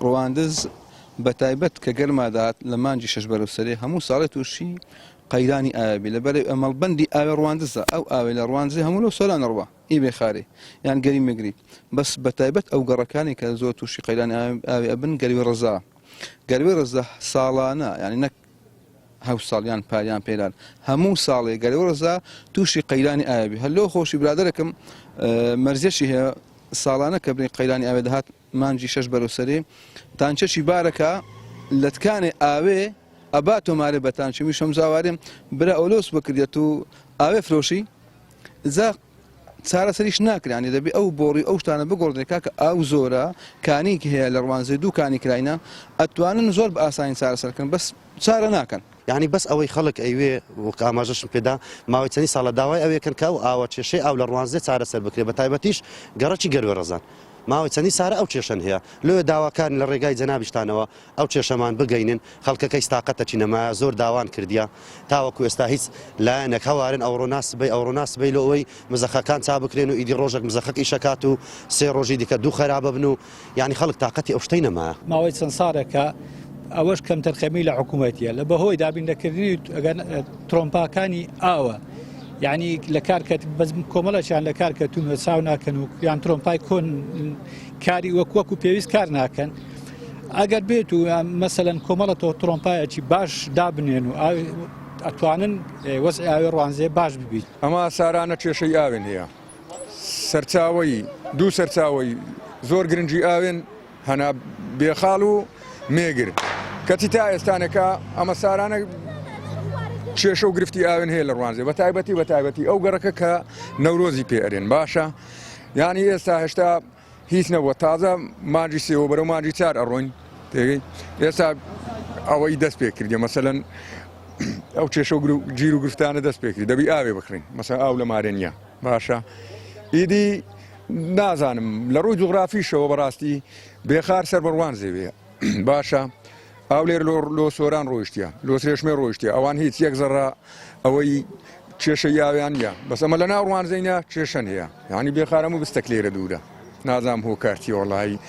ڕواندز بەتایبەت کە گەرمادات لە مانجی شەش بەرەو سەرێ هەموو ساڵێت تووشی قەیرانی ئاوی لەبەر ئەمەڵبەندی ئاوێ ڕواندزە ئەو ئاوێ لە ڕوانزی هەموو لەو سەران ڕوا ئیبێ خارێ یان گەری مەگری بەس بەتایبەت ئەو گەڕەکانی کە زۆر تووشی قەیرانی ئاوی ئەبن گەروی ڕەزا گەروی ڕەزا ساڵانە یعنی نەک هەو ساڵیان پاریان پێدان هەموو ساڵێ گەروی ڕەزا تووشی قەیرانی ئاوی هەلۆ خۆشی برادەرەکەم مەرجێشی هەیە ساڵانە کە بنی قەیرانی ئاوێ دەهات مانجی شەش بەرەو سەرێ تانچەشی بارەکە لەتکانێ ئاوێ ئەبا تۆمارێ بەتانچمی شەم زاوارێم برا ئۆلۆس بکردێت و ئاوێ فرۆشی جا چارەسەریش ناکرانی دەبێ ئەو بۆڕی ئەو شتانە بگۆڕدرێت کاکە ئاو زۆرە کانێکی هەیە لە ڕوانزەی دوو کانی کراینە ئەتوانن زۆر بە ئاسانی چارەسەرکردن بەس چارە ناکەن یعنی بەس ئەوەی خەڵک ئەوێ وەک ئاماژەشم پێدا ماوەی چەندی ساڵە داوای ئەوەکەن کە ئەو ئاوە کێشەی ئاو لە ڕوانزێ چارەسەر بکرێت بە تایبەتیش گەڕەکی گەروێ ڕەزان ماوەی چەندی سارە ئەو کێشەن هەیە لێ داواکان لە ڕێگای جەنابیشتانەوە ئەو کێشەمان بگەینن خەڵکەکەی ستاقەتەچی نەمایە زۆر داوان کردیا تاوەکو ئێستا هیچ لایەنێک هەوارن ئەوڕۆناسبەی لە ئەوەی مزەخەکان چا بکرێن و ئیدی ڕۆژێک مزەخەک ئیشەکات و سێ ڕۆژی دیکە دوو خەرابە بن و یعنی خەڵک تاقەتی ئەو شتەی نەمایە ماوەی چەند ساڵێکە ئەوەش کەم تەرخەمی لە حکوومەتیە لە بەهۆی دابینەکردنی ترۆمپاکانی ئاوە یعنی لە کارکەت بەزم کۆمەڵەشیان لە کارکەتون چاو ناکەن و یان ترۆمپای کۆن کاری وەکو پێویست کار ناکەن ئەگەر بێت و مەسەلەن کۆمەڵەتەوە ترۆمپایەکی باش دابنێن و ئەتوانن وەزعی ئاوێ ڕوانزێ باش ببیت ئەمە سارانە کێشەی ئاوێن هەیە سەرچاوەی دوو سەرچاوەی زۆر گرنگی ئاوێن هەنا بێخاڵ و مێگر کەچی تا ئێستانەکە ئەمە سارانە کێشە و گرفتی ئاوێن هەیە لە ڕوانزێ بە تایبەتی ئەو گەڕەکە کە نەورۆزی پێئەرێن باشە یانی ئێستا هێشتا هیچ نەبووە تازە مانجی سێوە بەرەو مانجی چار ئەڕۆین تێگەی ئێستا ئەوەی دەست پێ کردی مەسەلەن ئەو کێشە و گیر و گرفتانە دەست پێکردی دەبی ئاوێ بخڕین مەسەن ئاو لە مارێنیە باشە ئیدی نازانم لە ڕووی جوغرافیشەوە بەڕاستی بێخار سەر بە ڕوانزێ وێ باشە ئاو لێر لۆ سۆران ڕۆیشتە لۆ سێشمێ ڕۆیشتە ئەوان هیچ یەک زەڕا ئەوەی کێشە یاویان نیە بەس ئەمە لە ناو ڕوانزەینە کێشەن هەیە یعنی بێخارەمە بستەک لێرە دوورە نازام هۆکارتی وەڵایی